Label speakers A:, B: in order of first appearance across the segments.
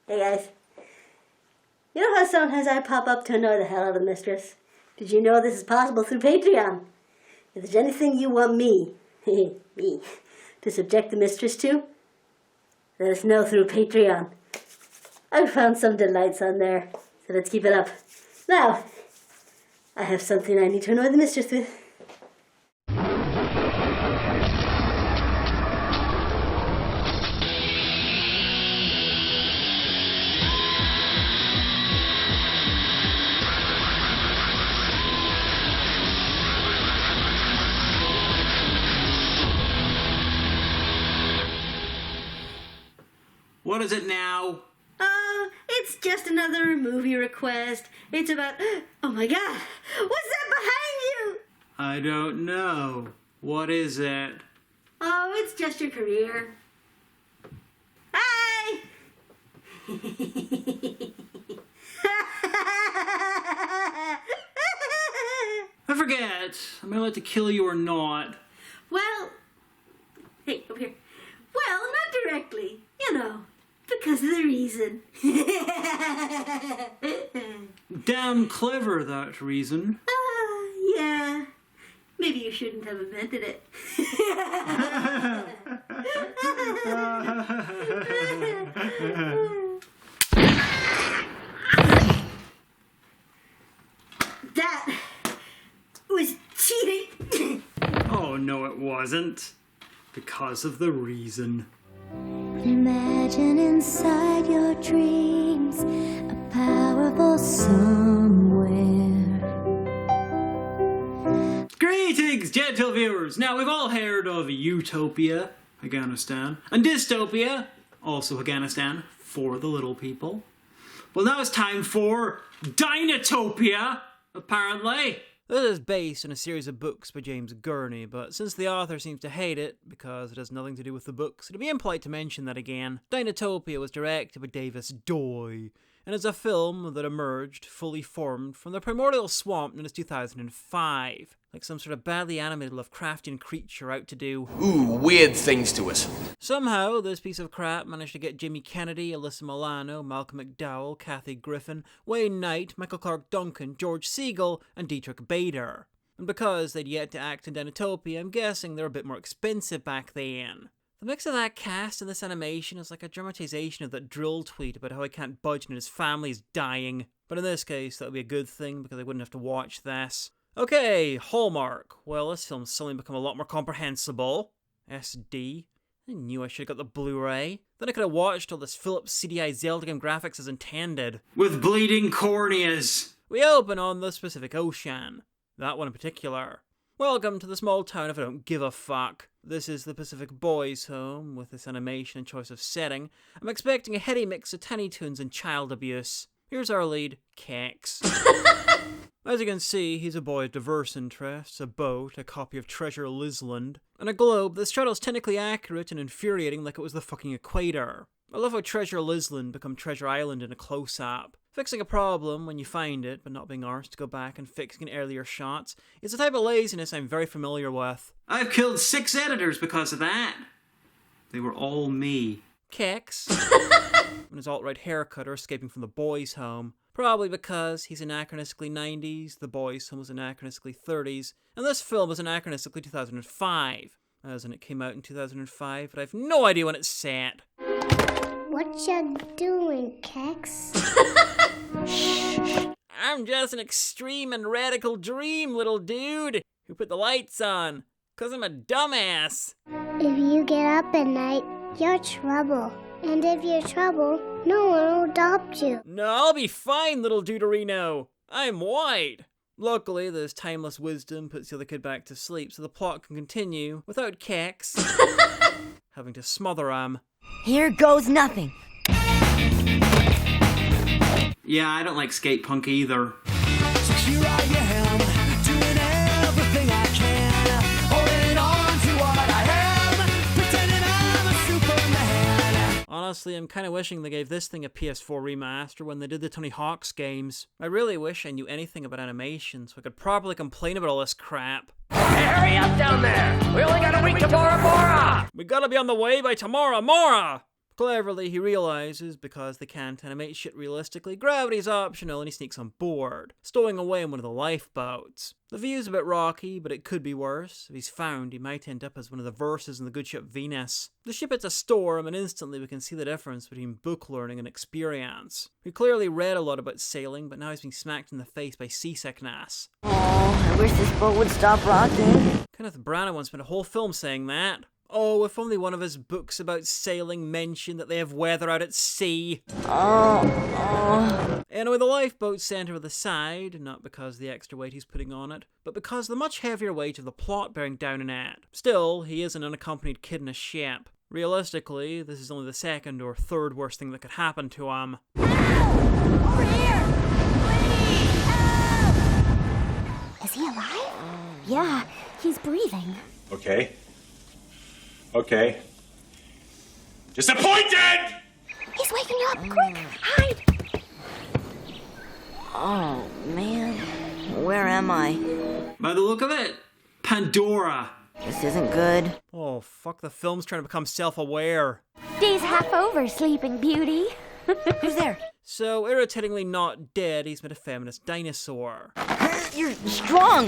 A: Hey guys. You know how sometimes I pop up to annoy the hell out of the mistress? Did you know this is possible through Patreon? If there's anything you want me, to subject the mistress to, let us know through Patreon. I've found some delights on there, so let's keep it up. Now, I have something I need to annoy the mistress with.
B: What is it now?
A: Oh, it's just another movie request. It's about... Oh my god! What's that behind you?
B: I don't know. What is it?
A: Oh, it's just your career. Hi!
B: I forget. Am I allowed to kill you or not?
A: Well... Hey, over here. Well, not directly. You know, because of the reason.
B: Damn clever, that reason.
A: Yeah. Maybe you shouldn't have invented it. That was cheating.
B: Oh, no, it wasn't. Because of the reason.
C: Imagine inside your dreams a powerful somewhere.
B: Greetings, gentle viewers! Now, we've all heard of Utopia, Afghanistan, and Dystopia, also Afghanistan, for the little people. Well, now it's time for Dinotopia, apparently. This is based on a series of books by James Gurney, but since the author seems to hate it because it has nothing to do with the books, it'd be impolite to mention that again. Dinotopia was directed by Davis Doy, and is a film that emerged, fully formed, from the primordial swamp known as 2005. Like some sort of badly animated Lovecraftian creature out to do
D: weird things to us.
B: Somehow, this piece of crap managed to get Jimmy Kennedy, Alyssa Milano, Malcolm McDowell, Kathy Griffin, Wayne Knight, Michael Clark Duncan, George Siegel, and Dietrich Bader. And because they'd yet to act in Dinotopia, I'm guessing they were a bit more expensive back then. The mix of that cast and this animation is like a dramatization of that drill tweet about how he can't budge and his family is dying. But in this case, that would be a good thing because I wouldn't have to watch this. Okay, Hallmark. Well, this film's suddenly become a lot more comprehensible. SD. I knew I should have got the Blu-ray. Then I could have watched all this Philips CDI Zelda game graphics as intended. With bleeding corneas. We open on the Pacific Ocean. That one in particular. Welcome to the small town if I don't give a fuck. This is the Pacific Boys' Home, with this animation and choice of setting. I'm expecting a heady mix of Tiny Toons and child abuse. Here's our lead, Kex. As you can see, he's a boy of diverse interests, a boat, a copy of Treasure Lisland, and a globe that straddles technically accurate and infuriating like it was the fucking equator. I love how Treasure Lisland become Treasure Island in a close-up. Fixing a problem when you find it, but not being arsed to go back and fixing earlier shots, is the type of laziness I'm very familiar with. I've killed 6 editors because of that. They were all me. Kex. And his alt-right haircutter escaping from the boys' home. Probably because he's anachronistically 90s, the boys' home was anachronistically 30s, and this film was anachronistically 2005. As in, it came out in 2005, but I have no idea when it's set.
C: What you doing, Kex?
B: I'm just an extreme and radical dream, little dude, who put the lights on, 'cause I'm a dumbass.
C: If you get up at night, you're trouble. And if you're trouble, no one will adopt you.
B: No, I'll be fine, little Deuterino. I'm white. Luckily, this timeless wisdom puts the other kid back to sleep, so the plot can continue without Kex having to smother him.
E: Here goes nothing.
B: Yeah, I don't like skate punk either.
F: So here I am, doing everything I can, holding on to what I am, pretending I'm a Superman.
B: Honestly, I'm kind of wishing they gave this thing a PS4 remaster when they did the Tony Hawk's games. I really wish I knew anything about animation so I could properly complain about all this crap.
G: Hey, hurry up down there! We only got a week to Bora Bora!
B: We gotta be on the way by tomorrow, Mora! Cleverly, he realizes because they can't animate shit realistically, gravity's optional and he sneaks on board, stowing away in one of the lifeboats. The view's a bit rocky, but it could be worse. If he's found, he might end up as one of the verses in the good ship Venus. The ship hits a storm and instantly we can see the difference between book learning and experience. He clearly read a lot about sailing, but now he's being smacked in the face by seasickness.
E: Oh, I wish this boat would stop rocking.
B: Kenneth Branagh once spent a whole film saying that. Oh, if only one of his books about sailing mentioned that they have weather out at sea. Anyway, the lifeboat's centre of the side, not because of the extra weight he's putting on it, but because of the much heavier weight of the plot bearing down on it. Still, he is an unaccompanied kid in a ship. Realistically, this is only the second or third worst thing that could happen to him.
C: Over here! Please, help! Is he alive? Yeah, he's breathing.
G: Okay. Disappointed!
C: He's waking up! Quick, hide!
E: Oh, man. Where am I?
B: By the look of it, Pandora.
E: This isn't good.
B: Oh, fuck, the film's trying to become self-aware.
C: Day's half over, Sleeping Beauty.
E: Who's there?
B: So, irritatingly not dead, he's made a feminist dinosaur.
E: You're strong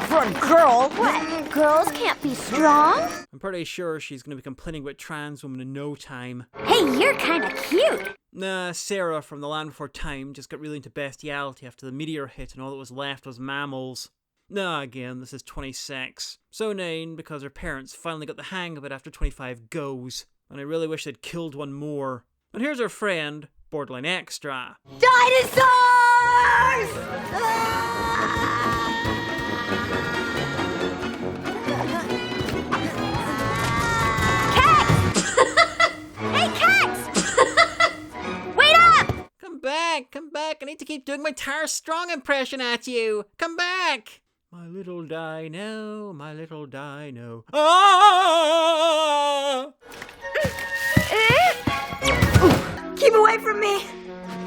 E: for a girl.
C: What? Girls can't be strong?
B: I'm pretty sure she's going to be complaining about trans women in no time.
C: Hey, you're kinda cute.
B: Nah, Sarah from The Land Before Time just got really into bestiality after the meteor hit and all that was left was mammals. Nah, again, this is 26. So named because her parents finally got the hang of it after 25 goes. And I really wish they'd killed one more. And here's her friend, Borderline Extra.
E: Dinosaurs!
C: Hey, cats! Wait up!
B: Come back, I need to keep doing my Tara Strong impression at you. Come back! My little dino, my little dino. Ah!
E: Keep away from me!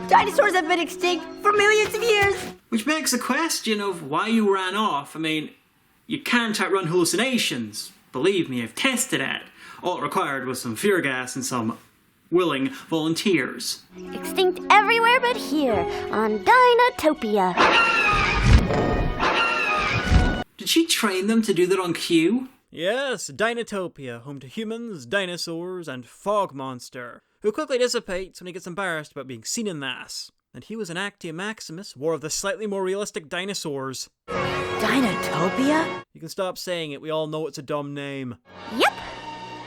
E: Dinosaurs have been extinct for millions of years!
B: Which begs the question of why you ran off. I mean, you can't outrun hallucinations. Believe me, I've tested it. All it required was some fear gas and some willing volunteers.
C: Extinct everywhere but here, on Dinotopia.
B: Did she train them to do that on cue? Yes, Dinotopia, home to humans, dinosaurs, and Fog Monster, who quickly dissipates when he gets embarrassed about being seen in this. And he was an Actia Maximus, war of the slightly more realistic dinosaurs.
E: Dinotopia?
B: You can stop saying it, we all know it's a dumb name.
C: Yep.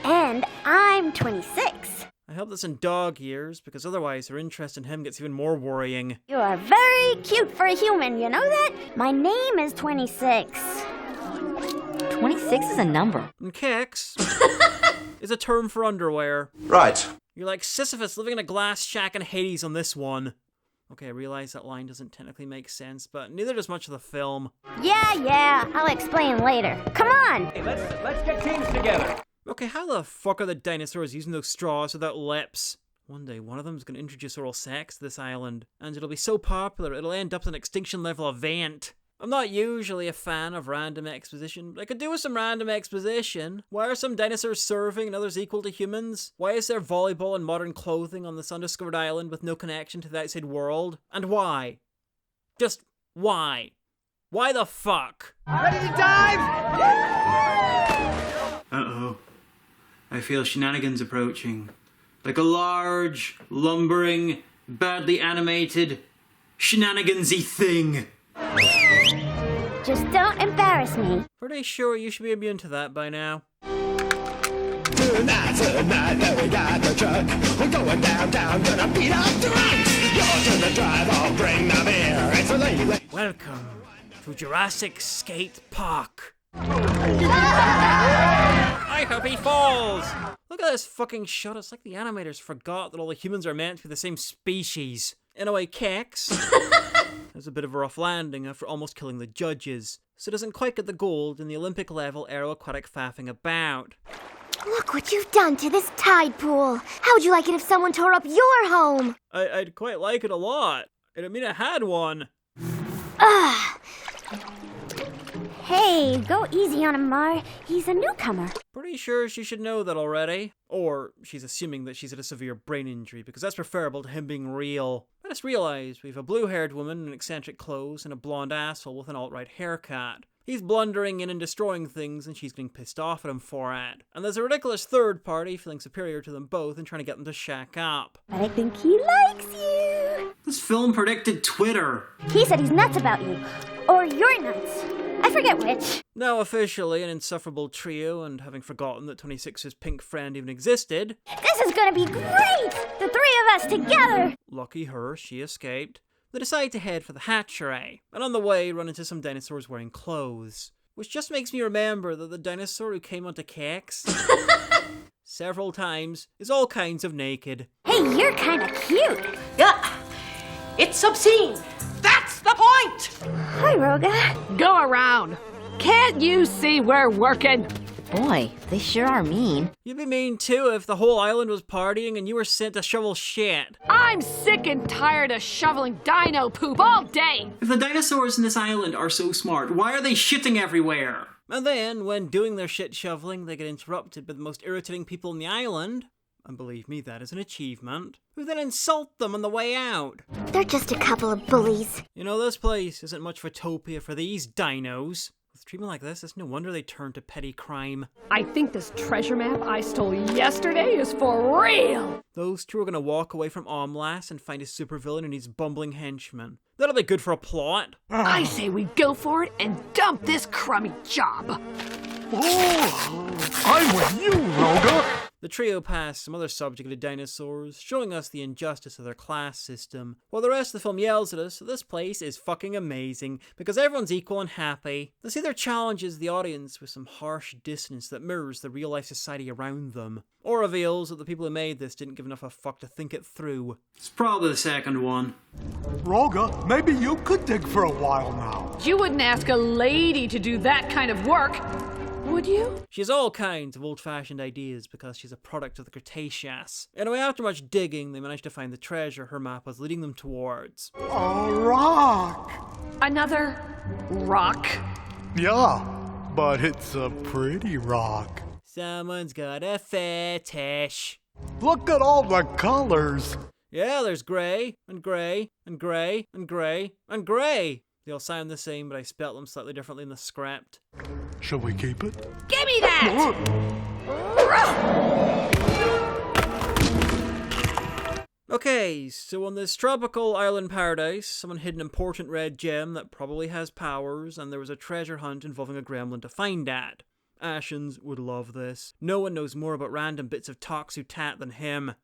C: And I'm 26.
B: I hope that's in dog years, because otherwise her interest in him gets even more worrying.
C: You are very cute for a human, you know that? My name is 26.
E: 26 is a number.
B: And kicks is a term for underwear.
D: Right.
B: You're like Sisyphus living in a glass shack in Hades on this one. Okay, I realize that line doesn't technically make sense, but neither does much of the film.
C: Yeah, I'll explain later. Come on!
H: Hey, let's get teams together.
B: Okay, how the fuck are the dinosaurs using those straws without lips? One day, one of them's gonna introduce oral sex to this island, and it'll be so popular it'll end up as an extinction-level event. I'm not usually a fan of random exposition, but I could do with some random exposition. Why are some dinosaurs surfing and others equal to humans? Why is there volleyball and modern clothing on this undiscovered island with no connection to the outside world? And why? Just why? Why the fuck?
H: Ready to dive?
B: Uh-oh. I feel shenanigans approaching. Like a large, lumbering, badly animated, shenanigansy thing.
C: Just don't embarrass me.
B: Pretty sure you should be immune to that by now.
F: Tonight, that we got the truck. We're going downtown, gonna beat up the rocks. You're to the drive, I'll bring the beer. It's a lady.
B: Welcome to Jurassic Skate Park. I hope he falls! Look at this fucking shot. It's like the animators forgot that all the humans are meant to be the same species. Anyway, Kex has a bit of a rough landing after almost killing the judges, so doesn't quite get the gold in the Olympic level aero-aquatic faffing about.
C: Look what you've done to this tide pool. How'd you like it if someone tore up your home?
B: I'd quite like it a lot. I mean, I had one.
C: Ugh. Hey, go easy on him, Mar. He's a newcomer.
B: Pretty sure she should know that already. Or she's assuming that she's had a severe brain injury, because that's preferable to him being real. I just realized we have a blue-haired woman in eccentric clothes and a blonde asshole with an alt-right haircut. He's blundering in and destroying things, and she's getting pissed off at him for it. And there's a ridiculous third party feeling superior to them both and trying to get them to shack up.
C: But I think he likes you.
B: This film predicted Twitter.
C: He said he's nuts about you. Or you're nuts. I forget which.
B: Now officially an insufferable trio, and having forgotten that 26's pink friend even existed.
C: This is gonna be great! The three of us together!
B: Lucky her, she escaped. They decide to head for the hatchery, and on the way run into some dinosaurs wearing clothes. Which just makes me remember that the dinosaur who came onto cakes several times is all kinds of naked.
C: Hey, you're kinda cute.
E: Yeah, it's obscene. That's the point.
C: Hi, Roga.
G: Go around. Can't you see we're working?
E: Boy, they sure are mean.
B: You'd be mean too if the whole island was partying and you were sent to shovel shit.
G: I'm sick and tired of shoveling dino poop all day.
B: If the dinosaurs in this island are so smart, why are they shitting everywhere? And then, when doing their shit shoveling, they get interrupted by the most irritating people on the island. And believe me, that is an achievement. Who then insult them on the way out.
C: They're just a couple of bullies.
B: You know, this place isn't much of a utopia for these dinos. With treatment like this, it's no wonder they turn to petty crime.
G: I think this treasure map I stole yesterday is for real.
B: Those two are gonna walk away from Omlass and find a supervillain and his bumbling henchmen. That'll be good for a plot.
G: I say we go for it and dump this crummy job.
F: Oh, I'm with you, Roga.
B: The trio pass some other subjugated dinosaurs, showing us the injustice of their class system, while the rest of the film yells at us that this place is fucking amazing, because everyone's equal and happy. This either challenges the audience with some harsh dissonance that mirrors the real-life society around them, or reveals that the people who made this didn't give enough a fuck to think it through. It's probably the second one.
F: Roga, maybe you could dig for a while now.
G: You wouldn't ask a lady to do that kind of work, would you?
B: She has all kinds of old-fashioned ideas because she's a product of the Cretaceous. Anyway, after much digging, they managed to find the treasure her map was leading them towards.
F: A rock.
G: Another rock?
F: Yeah, but it's a pretty rock.
B: Someone's got a fetish.
F: Look at all the colors.
B: Yeah, there's grey, and grey, and grey, and grey, and grey. They all sound the same, but I spelt them slightly differently in the script.
F: Shall we keep it?
G: Give me that!
B: Okay, so on this tropical island paradise, someone hid an important red gem that probably has powers, and there was a treasure hunt involving a gremlin to find it. Ashens would love this. No one knows more about random bits of Toxu-Tat than him.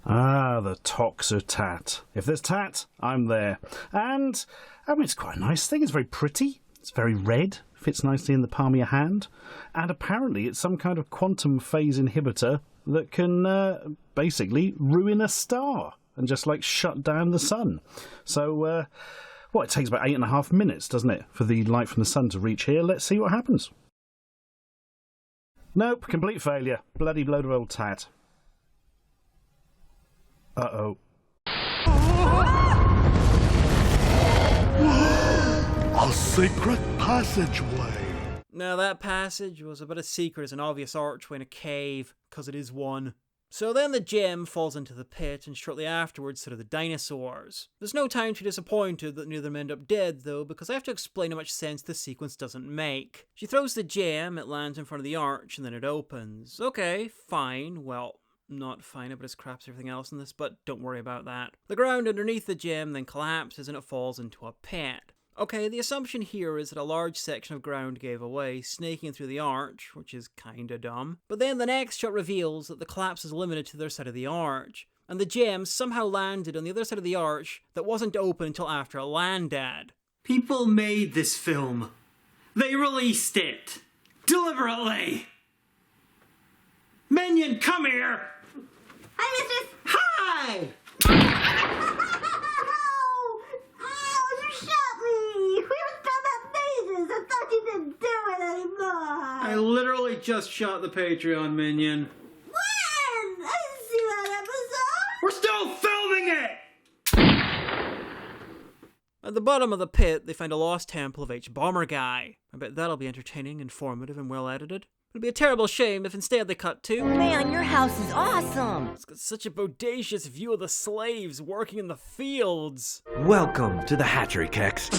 I: Ah, the Toxu-Tat. If there's tat, I'm there. And, it's quite a nice thing. It's very pretty. It's very red. Fits nicely in the palm of your hand. And apparently it's some kind of quantum phase inhibitor that can, basically ruin a star and just, shut down the sun. So, it takes about 8.5 minutes, doesn't it, for the light from the sun to reach here. Let's see what happens. Nope, complete failure. Bloody load of old tat. Uh-oh.
F: A secret passageway.
B: Now that passage was about as secret as an obvious archway in a cave, 'cause it is one. So then the gem falls into the pit, and shortly afterwards so do the dinosaurs. There's no time to be disappointed that neither of them end up dead though, because I have to explain how much sense this sequence doesn't make. She throws the gem, it lands in front of the arch, and then it opens. Okay, fine, well, not fine about as crap as everything else in this, but don't worry about that. The ground underneath the gem then collapses and it falls into a pit. Okay, the assumption here is that a large section of ground gave away, snaking through the arch, which is kinda dumb. But then the next shot reveals that the collapse is limited to their side of the arch, and the gem somehow landed on the other side of the arch that wasn't open until after it landed. People made this film. They released it. Deliberately. Minion, come here!
A: Hi, mistress!
B: Hi!
A: Ow, you shot me! Where's Peppa Faces? I thought you didn't do it anymore!
B: I literally just shot the Patreon minion.
A: When? I didn't see that episode!
B: We're still filming it! At the bottom of the pit, they find a lost temple of H. Bomber Guy. I bet that'll be entertaining, informative, and well edited. It'd be a terrible shame if instead they cut to...
E: Man, your house is awesome!
B: It's got such a bodacious view of the slaves working in the fields.
H: Welcome to the hatchery, Kex.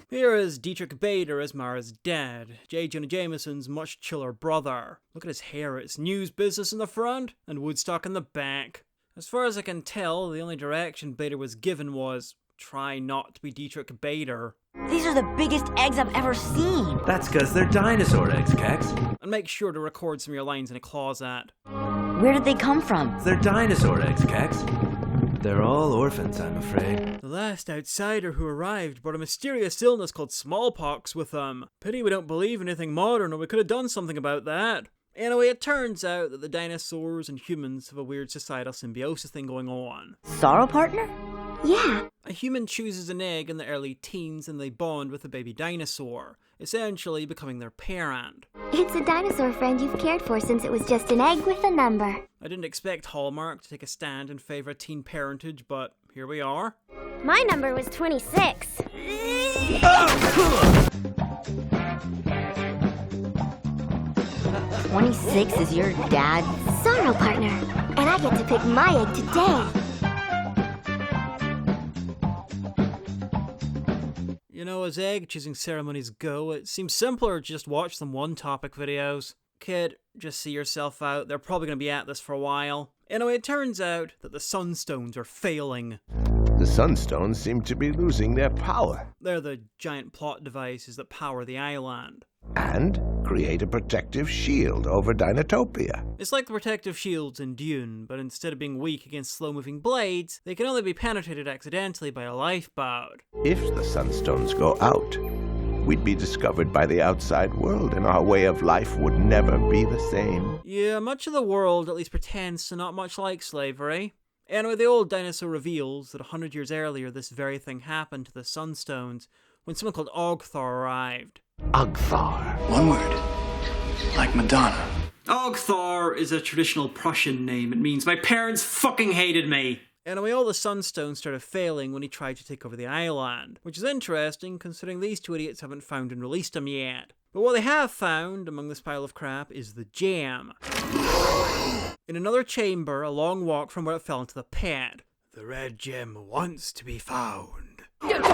B: Here is Dietrich Bader as Mara's dad, J. Jonah Jameson's much chiller brother. Look at his hair, it's news business in the front and Woodstock in the back. As far as I can tell, the only direction Bader was given was, try not to be Dietrich Bader.
E: These are the biggest eggs I've ever seen!
H: That's because they're dinosaur eggs, Kex.
B: And make sure to record some of your lines in a closet.
E: Where did they come from?
H: They're dinosaur eggs, Kex. They're all orphans, I'm afraid.
B: The last outsider who arrived brought a mysterious illness called smallpox with them. Pity we don't believe anything modern, or we could have done something about that. Anyway, it turns out that the dinosaurs and humans have a weird societal symbiosis thing going on.
E: Sorrow partner?
C: Yeah.
B: A human chooses an egg in the early teens and they bond with a baby dinosaur, essentially becoming their parent.
C: It's a dinosaur friend you've cared for since it was just an egg with a number.
B: I didn't expect Hallmark to take a stand in favour of teen parentage, but here we are.
C: My number was 26.
E: 26 is your dad?
C: Sorrow partner. And I get to pick my egg today.
B: You know, as egg choosing ceremonies go, it seems simpler to just watch some one-topic videos. Kid, just see yourself out, they're probably going to be at this for a while. Anyway, it turns out that the Sunstones are failing.
J: The Sunstones seem to be losing their power.
B: They're the giant plot devices that power the island.
J: And create a protective shield over Dinotopia.
B: It's like the protective shields in Dune, but instead of being weak against slow-moving blades, they can only be penetrated accidentally by a lifeboat.
J: If the Sunstones go out, we'd be discovered by the outside world and our way of life would never be the same.
B: Yeah, much of the world at least pretends to not much like slavery. Anyway, the old dinosaur reveals that 100 years earlier this very thing happened to the Sunstones when someone called Ogthar arrived.
J: Ogthar.
K: One word. Like Madonna.
B: Ogthar is a traditional Prussian name. It means, my parents fucking hated me. Anyway, all the Sunstones started failing when he tried to take over the island, which is interesting considering these two idiots haven't found and released him yet. But what they have found among this pile of crap is the gem. In another chamber, a long walk from where it fell into the pit. The red gem wants to be found.
G: No, it's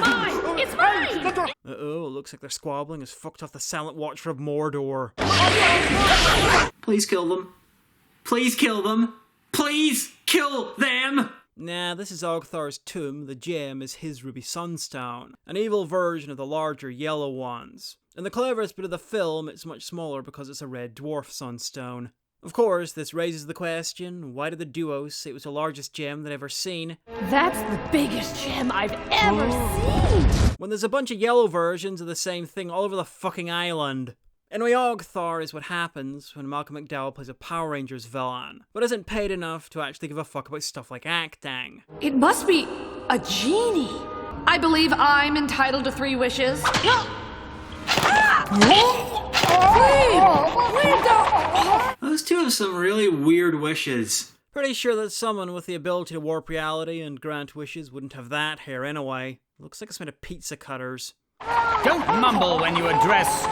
G: mine! It's mine!
B: Uh-oh, it looks like they're squabbling as fucked off the silent watcher of Mordor. Please kill them. Please kill them. Please kill them! Nah, this is Ogthar's tomb. The gem is his ruby sunstone, an evil version of the larger yellow ones. In the cleverest bit of the film, it's much smaller because it's a red dwarf sunstone. Of course, this raises the question, why did the duo say it was the largest gem they'd ever seen?
G: That's the biggest gem I've ever seen!
B: When there's a bunch of yellow versions of the same thing all over the fucking island. Anyway, Ogthar is what happens when Malcolm McDowell plays a Power Rangers villain, but isn't paid enough to actually give a fuck about stuff like acting.
G: It must be a genie. I believe I'm entitled to 3 wishes.
B: Those two have some really weird wishes. Pretty sure that someone with the ability to warp reality and grant wishes wouldn't have that hair anyway. Looks like it's made of pizza cutters.
L: Don't mumble when you address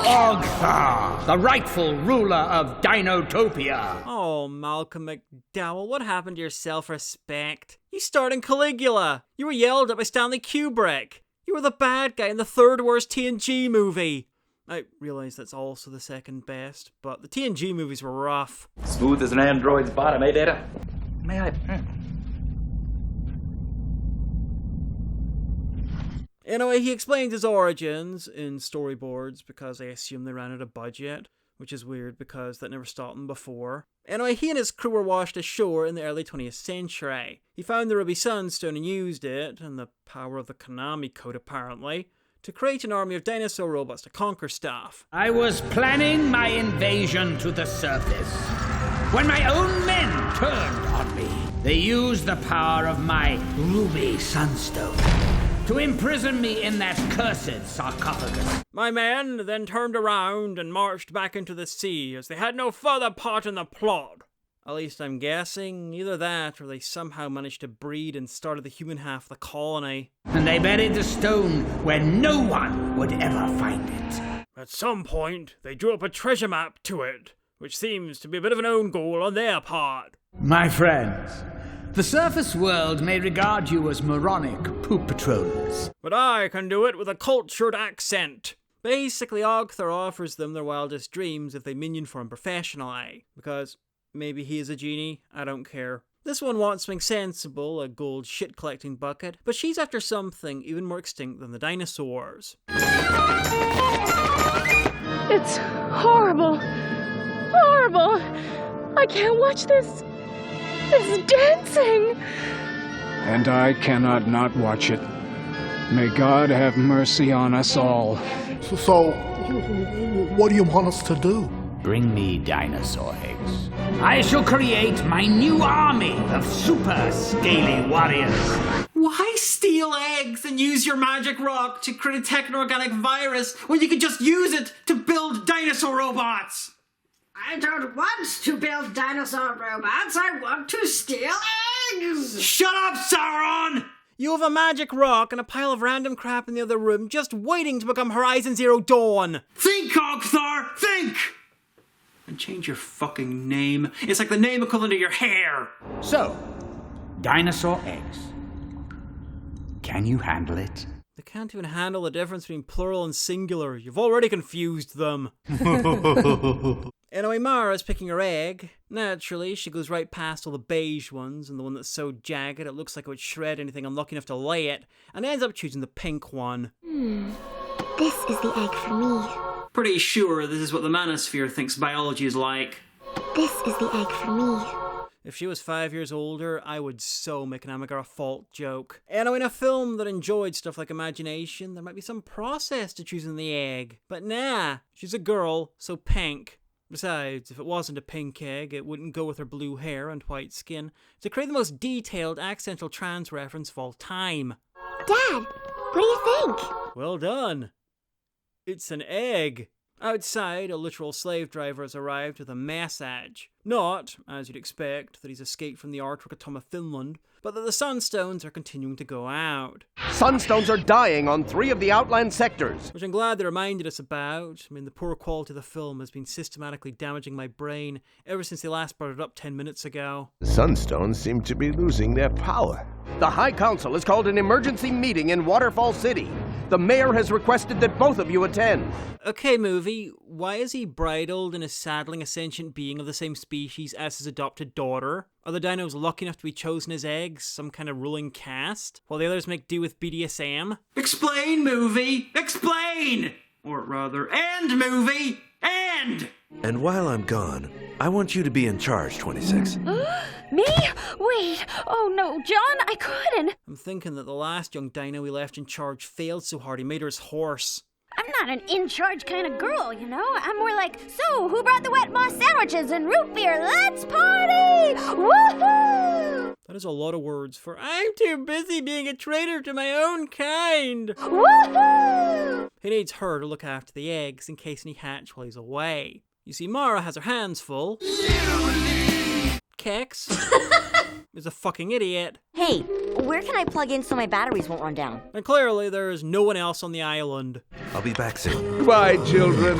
L: Ogthar, the rightful ruler of Dinotopia.
B: Oh, Malcolm McDowell, what happened to your self-respect? You starred in Caligula. You were yelled at by Stanley Kubrick. You were the bad guy in the 3rd worst TNG movie. I realise that's also the 2nd best, but the TNG movies were rough.
K: Smooth as an android's bottom, eh, Data? May I?
B: Anyway, he explains his origins in storyboards because I assume they ran out of budget, which is weird because that never stopped them before. Anyway, he and his crew were washed ashore in the early 20th century. He found the Ruby Sunstone and used it, and the power of the Konami Code apparently, to create an army of dinosaur robots to conquer stuff.
L: I was planning my invasion to the surface when my own men turned on me. They used the power of my Ruby Sunstone to imprison me in that cursed sarcophagus.
B: My men then turned around and marched back into the sea as they had no further part in the plot. At least I'm guessing. Either that, or they somehow managed to breed and started the human half of the colony.
L: And they buried the stone where no one would ever find it.
B: At some point, they drew up a treasure map to it, which seems to be a bit of an own goal on their part.
L: My friends, the surface world may regard you as moronic poop patrollers.
B: But I can do it with a cultured accent. Basically, Ogthar offers them their wildest dreams if they minion for him professionally. Because maybe he is a genie, I don't care. This one wants something sensible, a gold shit-collecting bucket, but she's after something even more extinct than the dinosaurs.
G: It's horrible. Horrible. I can't watch this. This dancing.
M: And I cannot not watch it. May God have mercy on us all.
N: So, what do you want us to do?
L: Bring me dinosaur eggs. I shall create my new army of super scaly warriors.
B: Why steal eggs and use your magic rock to create a techno-organic virus when you could just use it to build dinosaur robots?
O: I don't want to build dinosaur robots, I want to steal eggs!
B: Shut up, Sauron! You have a magic rock and a pile of random crap in the other room just waiting to become Horizon Zero Dawn. Think, Ogthar! Think! And change your fucking name. It's like the name equivalent to your hair.
L: So, dinosaur eggs. Can you handle it?
B: They can't even handle the difference between plural and singular. You've already confused them. Anyway, Mara's picking her egg. Naturally, she goes right past all the beige ones and the one that's so jagged it looks like it would shred anything unlucky enough to lay it, and ends up choosing the pink one.
C: This is the egg for me.
B: Pretty sure this is what the manosphere thinks biology is like.
C: This is the egg for me.
B: If she was 5 years older, I would so make an Amiga a fault joke. Anyway, in a film that enjoyed stuff like imagination, there might be some process to choosing the egg. But nah, she's a girl, so pink. Besides, if it wasn't a pink egg, it wouldn't go with her blue hair and white skin to create the most detailed accidental trans reference of all time.
C: Dad, what do you think?
B: Well done. It's an egg. Outside, a literal slave driver has arrived with a message. Not, as you'd expect, that he's escaped from the artwork atome of Finland, but that the Sunstones are continuing to go out.
D: Sunstones are dying on 3 of the outland sectors.
B: Which I'm glad they reminded us about. I mean, the poor quality of the film has been systematically damaging my brain ever since they last brought it up 10 minutes ago.
J: The Sunstones seem to be losing their power. The High Council has called an emergency meeting in Waterfall City. The mayor has requested that both of you attend.
B: Okay, movie, why is he bridled and is saddling a sentient being of the same species as his adopted daughter? Are the dinos lucky enough to be chosen as eggs, some kind of ruling caste, while the others make do with BDSM? Explain, movie! Explain! Or rather, end, movie! End!
H: And while I'm gone, I want you to be in charge, 26.
G: Me? Wait. Oh no, John, I couldn't.
B: I'm thinking that the last young dino we left in charge failed so hard he made her his horse.
C: I'm not an in-charge kind of girl, you know? I'm more like, so, who brought the wet moss sandwiches and root beer? Let's party! Woohoo!
B: That is a lot of words for I'm too busy being a traitor to my own kind.
C: Woohoo!
B: He needs her to look after the eggs in case any hatch while he's away. You see, Mara has her hands full. Kex is a fucking idiot.
E: Hey, where can I plug in so my batteries won't run down?
B: And clearly there is no one else on the island.
H: I'll be back soon.
J: Goodbye, children.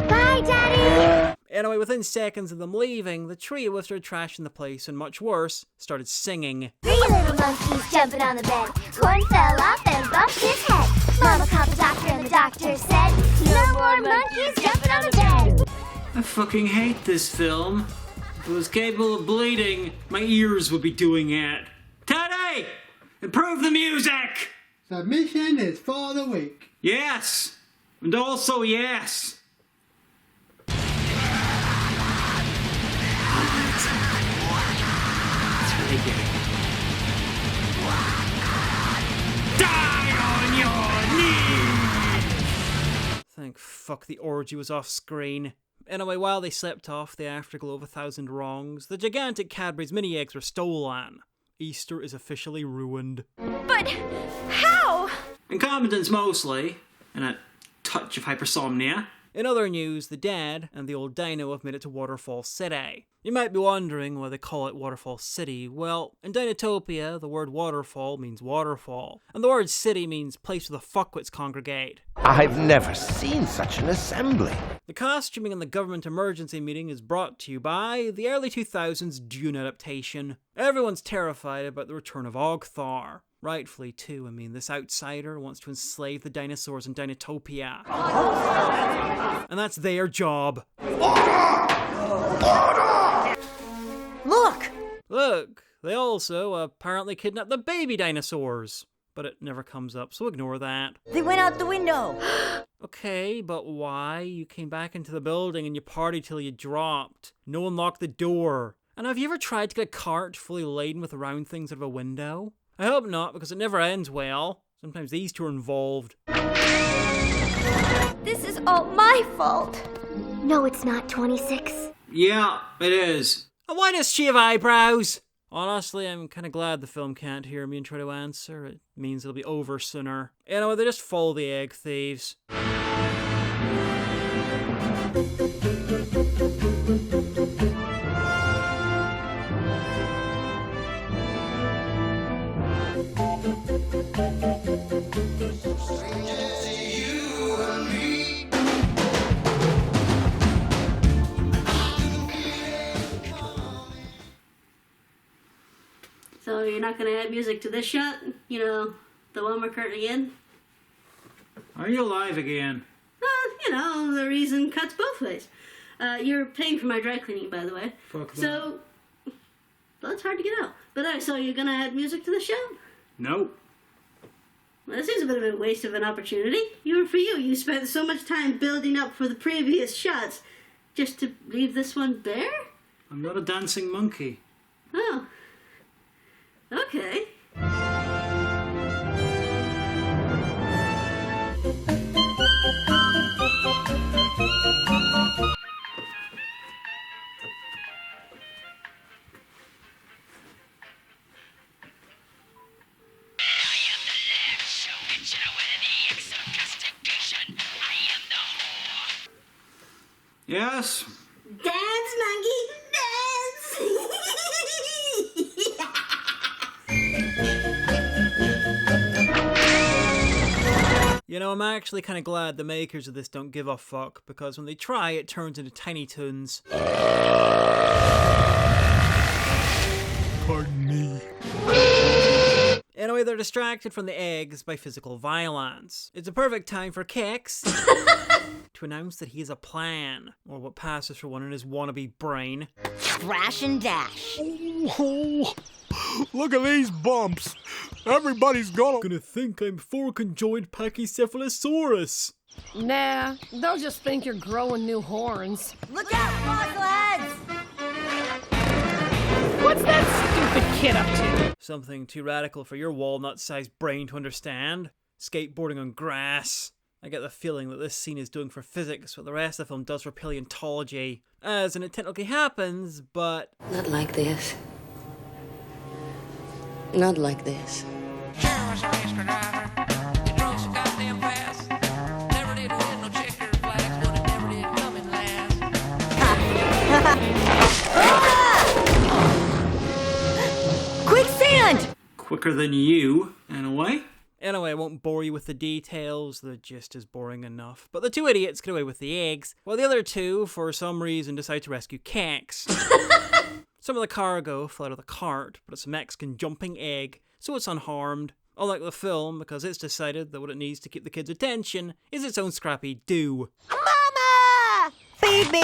C: Bye, Daddy!
B: Anyway, within seconds of them leaving, the trio was started trashing the place and, much worse, started singing.
C: 3 little monkeys jumping on the bed. One fell off and bumped his head. Mama called the doctor and the doctor said, no more monkeys jumping on the bed.
B: I fucking hate this film. If it was capable of bleeding, my ears would be doing it. Teddy! Improve the music!
P: Submission is for the week.
B: Yes! And also yes! It's really good. Die on your knees! Thank fuck the orgy was off screen. Anyway, while they slept off the afterglow of 1,000 wrongs, the gigantic Cadbury's mini eggs were stolen. Easter is officially ruined.
G: But how?
B: Incompetence mostly, and a touch of hypersomnia. In other news, the Dad and the old dino have made it to Waterfall City. You might be wondering why they call it Waterfall City. Well, in Dinotopia, the word waterfall means waterfall, and the word city means place where the fuckwits congregate.
J: I've never seen such an assembly.
B: The costuming in the government emergency meeting is brought to you by the early 2000s Dune adaptation. Everyone's terrified about the return of Ogthar. Rightfully too. I mean, this outsider wants to enslave the dinosaurs in Dinotopia. And that's their job. Look, they also apparently kidnapped the baby dinosaurs. But it never comes up, so ignore that.
E: They went out the window.
B: Okay, but why? You came back into the building and you partied till you dropped. No one locked the door. And have you ever tried to get a cart fully laden with round things out of a window? I hope not, because it never ends well. Sometimes these two are involved.
C: This is all my fault. No, it's not, 26.
B: Yeah, it is. And why does she have eyebrows? Honestly, I'm kind of glad the film can't hear me and try to answer. It means it'll be over sooner. You know, they just follow the egg thieves.
A: So you're not going to add music to this shot? You know, the one we're currently in?
B: Are you alive again?
A: You know, the reason cuts both ways. You're paying for my dry cleaning, by the way.
B: Fuck that.
A: So, well, it's hard to get out. But so you're going to add music to the show?
B: Nope.
A: Well, this is a bit of a waste of an opportunity. You spent so much time building up for the previous shots just to leave this one bare?
B: I'm not a dancing monkey.
A: Oh. Okay.
B: Yes?
A: Dance, monkey, dance!
B: You know, I'm actually kind of glad the makers of this don't give a fuck, because when they try, it turns into Tiny Toons.
N: Pardon me.
B: Anyway, they're distracted from the eggs by physical violence. It's a perfect time for Kex to announce that he has a plan, or what passes for one in his wannabe brain.
E: Crash and dash.
N: Oh, look at these bumps. Everybody's gonna
B: think I'm fork-and-joined Pachycephalosaurus.
G: Nah, they'll just think you're growing new horns.
E: Look out, fossil heads!
G: What's that stupid kid up to?
B: Something too radical for your walnut-sized brain to understand. Skateboarding on grass. I get the feeling that this scene is doing for physics what the rest of the film does for paleontology. As in, it technically happens, but...
Q: Not like this. Not like this.
E: Quicksand!
B: Quicker than you, in a way. Anyway, I won't bore you with the details, the gist is boring enough. But the two idiots get away with the eggs, while the other two, for some reason, decide to rescue Kex. Some of the cargo fell out of the cart, but it's a Mexican jumping egg, so it's unharmed. Unlike the film, because it's decided that what it needs to keep the kids' attention is its own scrappy do.
E: Mama! Feed me!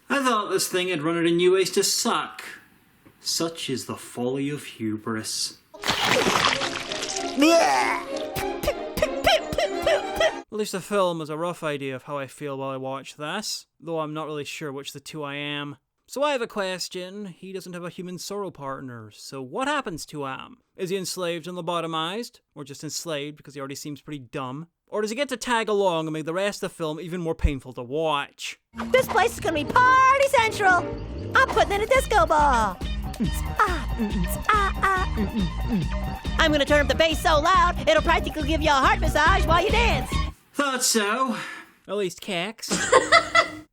B: I thought this thing had run out of new ways to suck. Such is the folly of hubris. At least the film has a rough idea of how I feel while I watch this, though I'm not really sure which the two I am. So I have a question. He doesn't have a human sorrow partner, so what happens to him? Is he enslaved and lobotomized? Or just enslaved because he already seems pretty dumb? Or does he get to tag along and make the rest of the film even more painful to watch?
E: This place is gonna be party central! I'm putting in a disco ball! I'm gonna turn up the bass so loud, it'll practically give you a heart massage while you dance!
B: Thought so. At least Cax.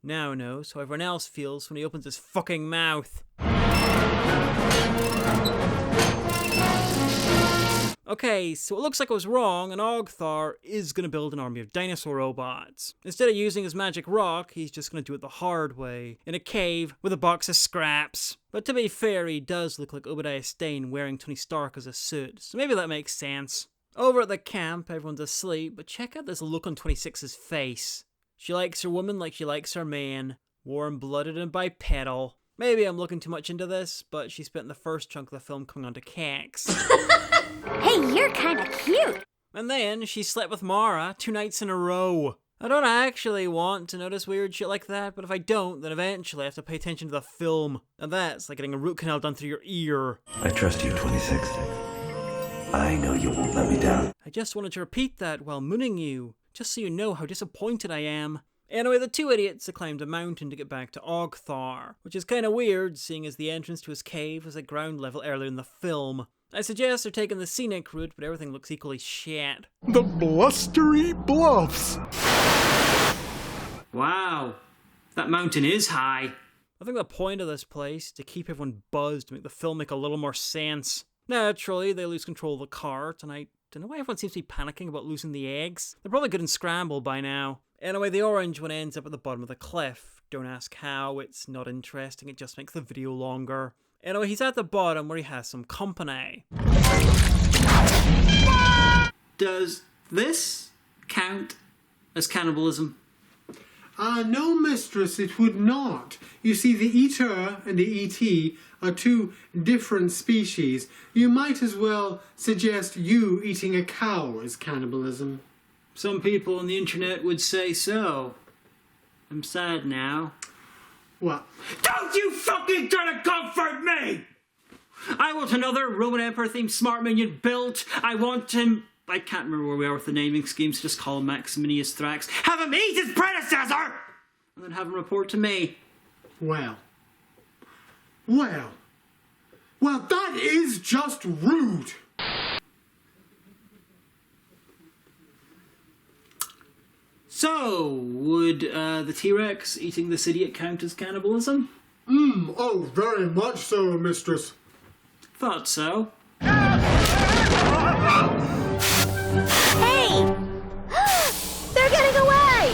B: Now knows how everyone else feels when he opens his fucking mouth. Okay, so it looks like I was wrong, and Ogthar is going to build an army of dinosaur robots. Instead of using his magic rock, he's just going to do it the hard way, in a cave with a box of scraps. But to be fair, he does look like Obadiah Stane wearing Tony Stark as a suit, so maybe that makes sense. Over at the camp, everyone's asleep, but check out this look on 26's face. She likes her woman like she likes her man, warm-blooded and bipedal. Maybe I'm looking too much into this, but she spent the first chunk of the film coming on to Cax.
C: Hey, you're kinda cute.
B: And then she slept with Mara 2 nights in a row. I don't actually want to notice weird shit like that, but if I don't, then eventually I have to pay attention to the film. And that's like getting a root canal done through your ear.
H: I trust you, 26. I know you won't let me down.
B: I just wanted to repeat that while mooning you, just so you know how disappointed I am. Anyway, the 2 idiots have climbed a mountain to get back to Ogthar, which is kinda weird, seeing as the entrance to his cave was at ground level earlier in the film. I suggest they're taking the scenic route, but everything looks equally shit.
N: The blustery bluffs.
B: Wow, that mountain is high. I think the point of this place is to keep everyone buzzed to make the film make a little more sense. Naturally, they lose control of the cart, and I don't know why everyone seems to be panicking about losing the eggs. They're probably good and scrambled by now. Anyway, the orange one ends up at the bottom of the cliff. Don't ask how, it's not interesting, it just makes the video longer. Anyway, he's at the bottom where he has some company. Does this count as cannibalism?
P: No, mistress, it would not. You see, the eater and the eatee are 2 different species. You might as well suggest you eating a cow as cannibalism.
B: Some people on the internet would say so. I'm sad now.
P: What?
B: Don't you fucking try to comfort me! I want another Roman Emperor themed smart minion built. I want him... I can't remember where we are with the naming schemes, just call him Maximinius Thrax. Have him eat his predecessor! And then have him report to me.
P: Well, that is just rude.
B: So, would the T-Rex eating this idiot count as cannibalism?
P: Oh, very much so, mistress.
B: Thought so.
C: Hey! They're getting away!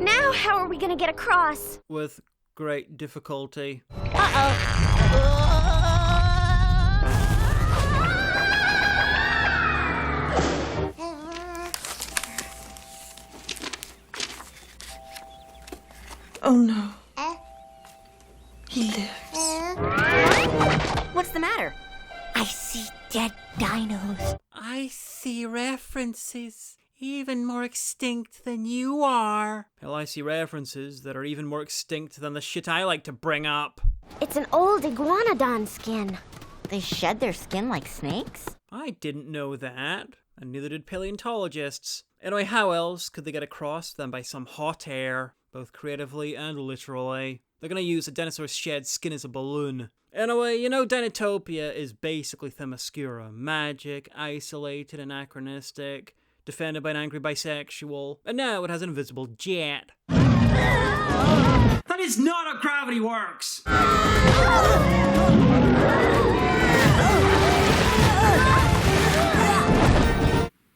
C: Now how are we gonna get across?
B: With great difficulty.
Q: Oh no. He lives.
E: What's the matter? I see dead dinos.
B: I see references even more extinct than you are. Hell, I see references that are even more extinct than the shit I like to bring up.
C: It's an old iguanodon skin. They shed their skin like snakes?
B: I didn't know that, and neither did paleontologists. Anyway, how else could they get across than by some hot air, both creatively and literally? They're gonna use a dinosaur's shed skin as a balloon. Anyway, you know Dinotopia is basically Themyscira. Magic, isolated, anachronistic, defended by an angry bisexual, and now it has an invisible jet. That is not how gravity works!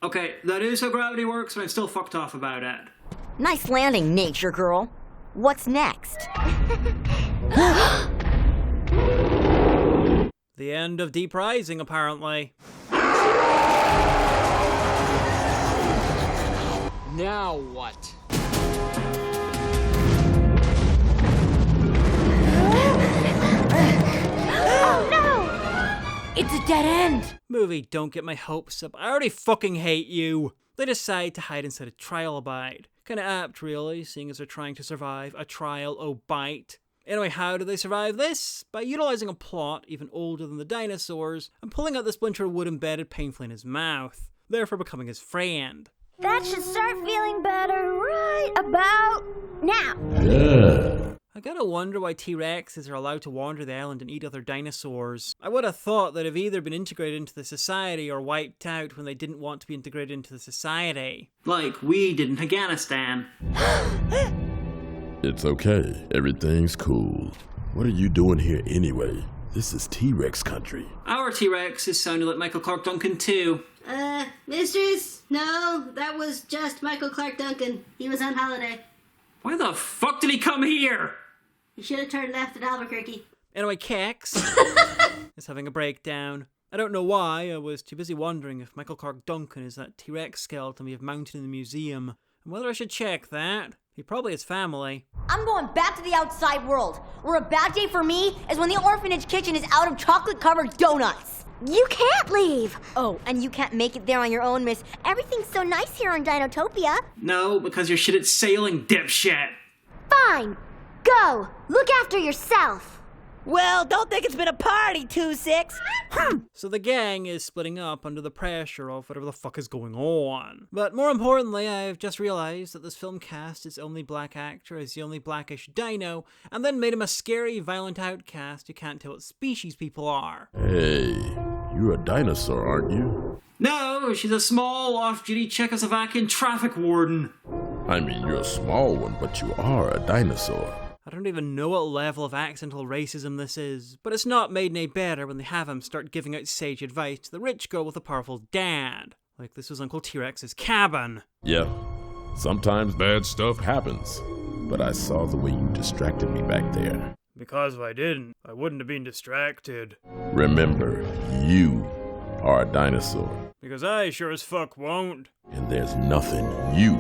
B: Okay, that is how gravity works, but I'm still fucked off about it.
E: Nice landing, nature girl. What's next?
B: The end of Deep Rising, apparently.
R: Now what?
C: Oh no!
E: It's a dead end!
B: Movie, don't get my hopes up. I already fucking hate you. They decide to hide inside a trilobite. Kinda apt, really, seeing as they're trying to survive a trilobite. Anyway, how do they survive this? By utilizing a plot even older than the dinosaurs and pulling out the splinter of wood embedded painfully in his mouth, therefore becoming his friend.
C: That should start feeling better right about now.
B: I gotta wonder why T-Rexes are allowed to wander the island and eat other dinosaurs. I would have thought they'd have either been integrated into the society or wiped out when they didn't want to be integrated into the society. Like we did in Afghanistan.
S: It's okay. Everything's cool. What are you doing here anyway? This is T-Rex country.
B: Our T-Rex is sounding like Michael Clark Duncan too.
A: Mistress? No, that was just Michael Clark Duncan. He was on holiday.
B: Why the fuck did he come here?
A: He should have turned left at Albuquerque.
B: Anyway, Kex is having a breakdown. I don't know why, I was too busy wondering if Michael Clark Duncan is that T-Rex skeleton we have mounted in the museum, and whether I should check that. He probably has family.
E: I'm going back to the outside world, where a bad day for me is when the orphanage kitchen is out of chocolate-covered donuts.
C: You can't leave.
E: Oh, and you can't make it there on your own, miss.
C: Everything's so nice here in Dinotopia.
B: No, because you're shit at sailing, dipshit.
C: Fine. Go. Look after yourself.
E: Well, don't think it's been a party, 2-6.
B: So the gang is splitting up under the pressure of whatever the fuck is going on. But more importantly, I've just realized that this film cast its only black actor as the only blackish dino, and then made him a scary, violent outcast who can't tell what species people are.
S: Hey, you're a dinosaur, aren't you?
B: No, she's a small, off-duty Czechoslovakian traffic warden.
S: I mean, you're a small one, but you are a dinosaur.
B: I don't even know what level of accidental racism this is, but it's not made any better when they have him start giving out sage advice to the rich girl with a powerful dad. Like this was Uncle T-Rex's cabin.
S: Yeah, sometimes bad stuff happens, but I saw the way you distracted me back there.
B: Because if I didn't, I wouldn't have been distracted.
S: Remember, you are a dinosaur.
B: Because I sure as fuck won't.
S: And there's nothing you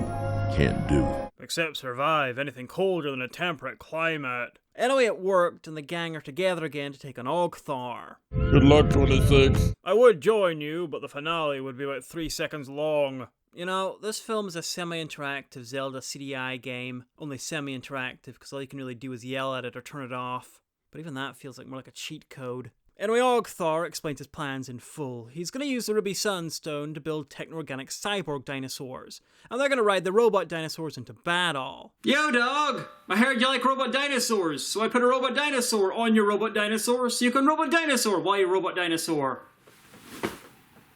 S: can't do.
B: Except survive anything colder than a temperate climate. Anyway, it worked, and the gang are together again to take on Ogthar.
S: Good luck, 26.
B: I would join you, but the finale would be about 3 seconds long. You know, this film is a semi-interactive Zelda CDI game. Only semi-interactive, because all you can really do is yell at it or turn it off. But even that feels like more like a cheat code. Anyway, Ogthar explains his plans in full. He's going to use the ruby Sunstone to build techno-organic cyborg dinosaurs, and they're going to ride the robot dinosaurs into battle. Yo, dog! I heard you like robot dinosaurs, so I put a robot dinosaur on your robot dinosaur so you can robot dinosaur while you robot dinosaur.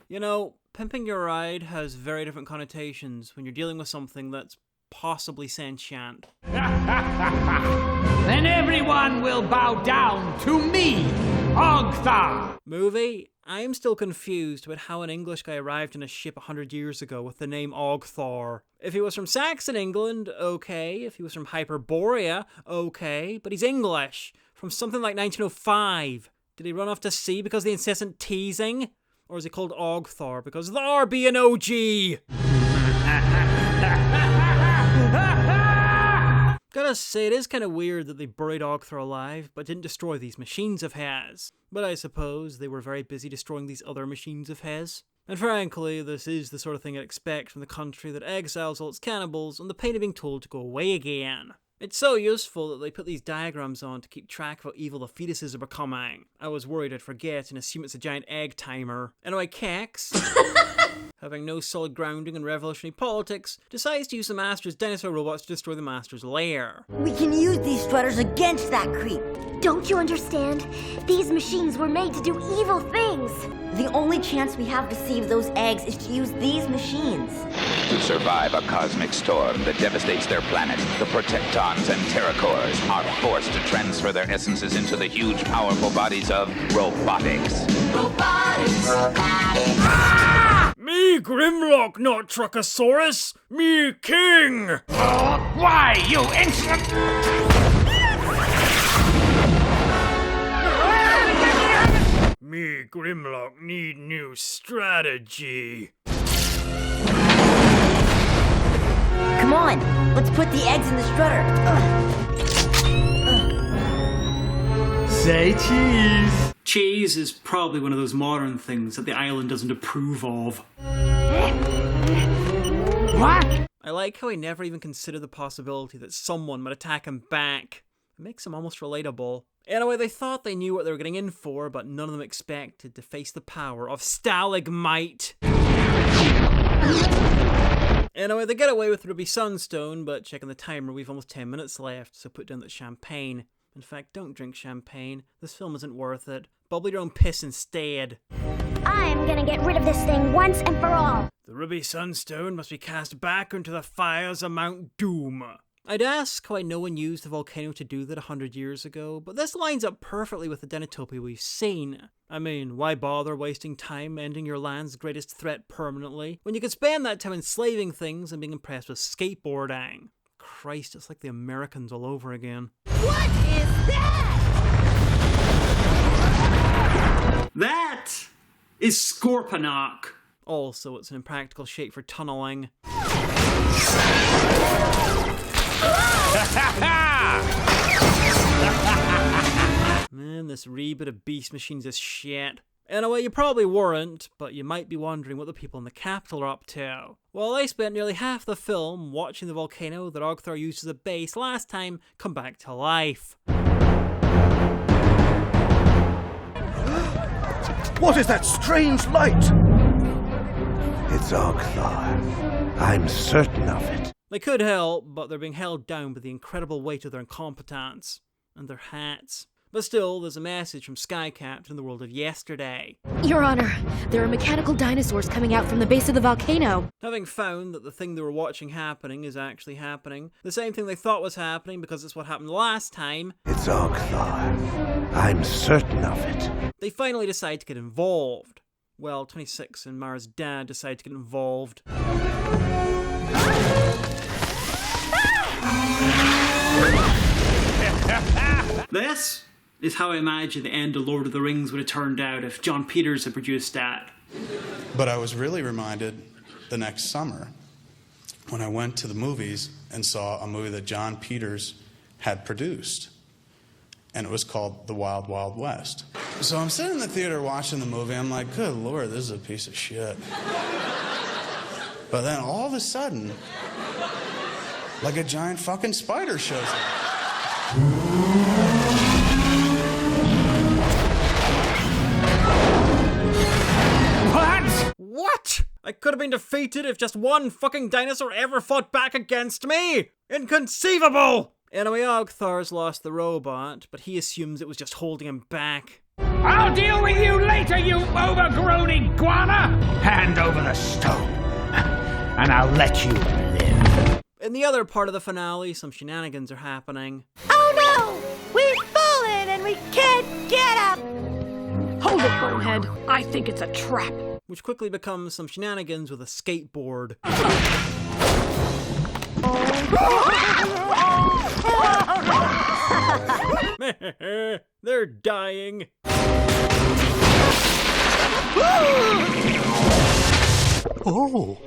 B: You know, pimping your ride has very different connotations when you're dealing with something that's possibly sentient.
L: Then everyone will bow down to me, Ogthar!
B: Movie? I am still confused about how an English guy arrived in a ship 100 years ago with the name Ogthar. If he was from Saxon England, okay. If he was from Hyperborea, okay. But he's English, from something like 1905. Did he run off to sea because of the incessant teasing? Or is he called Ogthar because of the RB and OG? Gotta say, it is kind of weird that they buried Ogthar alive, but didn't destroy these machines of his. But I suppose they were very busy destroying these other machines of his. And frankly, this is the sort of thing I'd expect from the country that exiles all its cannibals on the pain of being told to go away again. It's so useful that they put these diagrams on to keep track of how evil the fetuses are becoming. I was worried I'd forget and assume it's a giant egg timer. Anyway, Kex, having no solid grounding in revolutionary politics, decides to use the Master's dinosaur robots to destroy the Master's lair.
E: We can use these strutters against that creep.
C: Don't you understand? These machines were made to do evil things.
E: The only chance we have to save those eggs is to use these machines.
T: To survive a cosmic storm that devastates their planet, the Protectons and Terracores are forced to transfer their essences into the huge, powerful bodies of robotics.
F: Robotics!
B: Me, Grimlock, not Truckosaurus! Me, King!
L: Why, you insolent...
B: Me, Grimlock, need new strategy.
E: Come on, let's put the eggs in the strutter.
B: Say cheese. Cheese is probably one of those modern things that the island doesn't approve of.
L: What?
B: I like how he never even considered the possibility that someone might attack him back. It makes him almost relatable. Anyway, they thought they knew what they were getting in for, but none of them expected to face the power of Stalagmite. Anyway, they get away with Ruby Sunstone, but checking the timer, we've almost 10 minutes left, so put down that champagne. In fact, don't drink champagne. This film isn't worth it. Bubble your own piss instead.
C: I'm gonna get rid of this thing once and for all.
B: The Ruby Sunstone must be cast back into the fires of Mount Doom. I'd ask why no one used the volcano to do that 100 years ago, but this lines up perfectly with the Dinotopia we've seen. I mean, why bother wasting time ending your land's greatest threat permanently, when you could spend that time enslaving things and being impressed with skateboarding? Christ, it's like the Americans all over again.
O: What is that?
B: That is Scorponok. Also, it's an impractical shape for tunneling. Man, this reboot of Beast Machines is shit. Anyway, you probably weren't, but you might be wondering what the people in the capital are up to. Well, I spent nearly half the film watching the volcano that Ogthar used as a base last time come back to life.
J: What is that strange light? It's Ogthar. I'm certain of it.
B: They could help, but they're being held down by the incredible weight of their incompetence. And their hats. But still, there's a message from Sky Captain in the world of yesterday.
G: Your Honor, there are mechanical dinosaurs coming out from the base of the volcano.
B: Having found that the thing they were watching happening is actually happening, the same thing they thought was happening because it's what happened last time.
J: It's Ogthar. I'm certain of it.
B: They finally decide to get involved. Well, 26 and Mara's dad decide to get involved. This is how I imagine the end of Lord of the Rings would have turned out if John Peters had produced that.
U: But I was really reminded the next summer when I went to the movies and saw a movie that John Peters had produced. And it was called The Wild Wild West. So I'm sitting in the theater watching the movie. I'm like, good Lord, this is a piece of shit. But then all of a sudden, like a giant fucking spider shows up.
B: What? I could have been defeated if just one fucking dinosaur ever fought back against me! Inconceivable! Anyway, Ogthar's lost the robot, but he assumes it was just holding him back.
L: I'll deal with you later, you overgrown iguana! Hand over the stone, and I'll let you live.
B: In the other part of the finale, some shenanigans are happening.
C: Oh no! We've fallen and we can't get up!
G: Hold it, bonehead. I think it's a trap.
B: Which quickly becomes some shenanigans with a skateboard. They're dying.
J: Oh.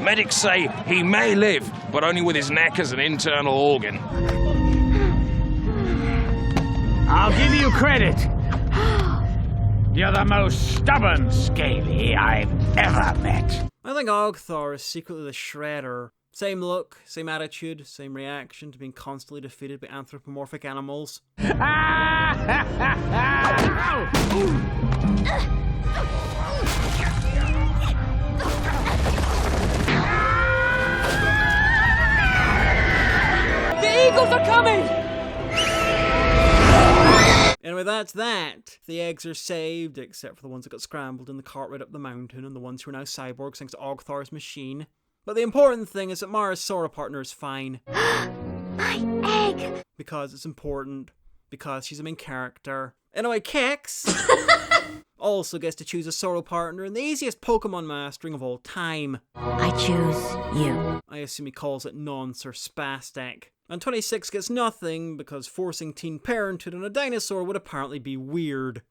V: Medics say he may live, but only with his neck as an internal organ.
L: I'll give you credit. You're the most stubborn scaly I've ever met.
B: I think Ogthar is secretly the Shredder. Same look, same attitude, same reaction to being constantly defeated by anthropomorphic animals.
G: The eagles are coming!
B: Anyway, that's that. The eggs are saved, except for the ones that got scrambled in the cart right up the mountain, and the ones who are now cyborgs thanks to Ogthar's machine. But the important thing is that Mara's Sora partner is fine.
C: My egg!
B: Because it's important. Because she's a main character. Anyway, Kex also gets to choose a Sora partner in the easiest Pokemon mastering of all time.
E: I choose you.
B: I assume he calls it nonce or spastic. And 26 gets nothing because forcing teen parenthood on a dinosaur would apparently be weird.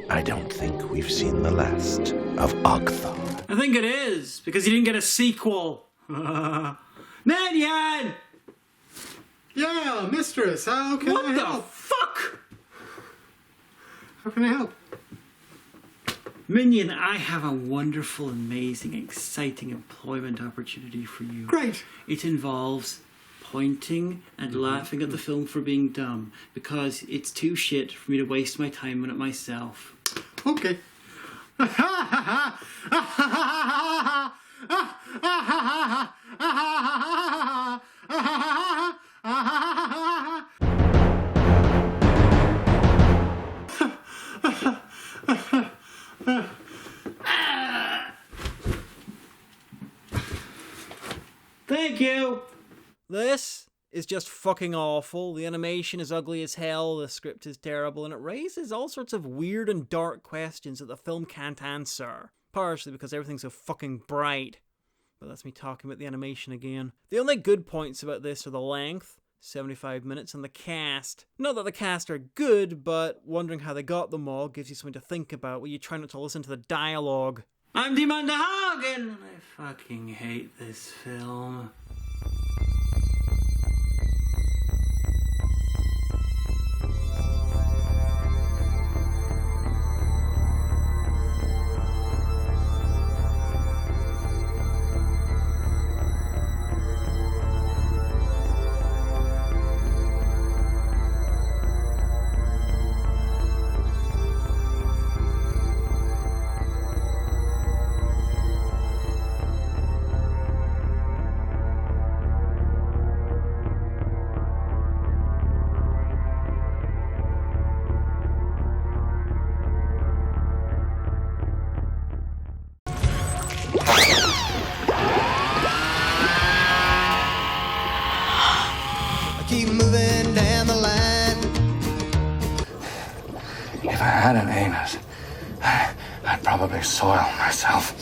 J: I don't think we've seen the last of Ogthar.
B: I think it is, because he didn't get a sequel. Nedyan!
P: Yeah, mistress, how can I help?
B: What the fuck?
P: How can I help?
B: Minion, I have a wonderful, amazing, exciting employment opportunity for you.
P: Great.
B: It involves pointing and laughing at the film for being dumb, because it's too shit for me to waste my time on it myself.
P: Okay.
B: Thank you! This is just fucking awful. The animation is ugly as hell, the script is terrible, and it raises all sorts of weird and dark questions that the film can't answer. Partially because everything's so fucking bright. But that's me talking about the animation again. The only good points about this are the length, 75 minutes, and the cast. Not that the cast are good, but wondering how they got them all gives you something to think about while you try not to listen to the dialogue. I'm Demanda Hagan, and I fucking hate this film.
F: Keep moving down the line.
I: If I had an anus, I'd probably soil myself.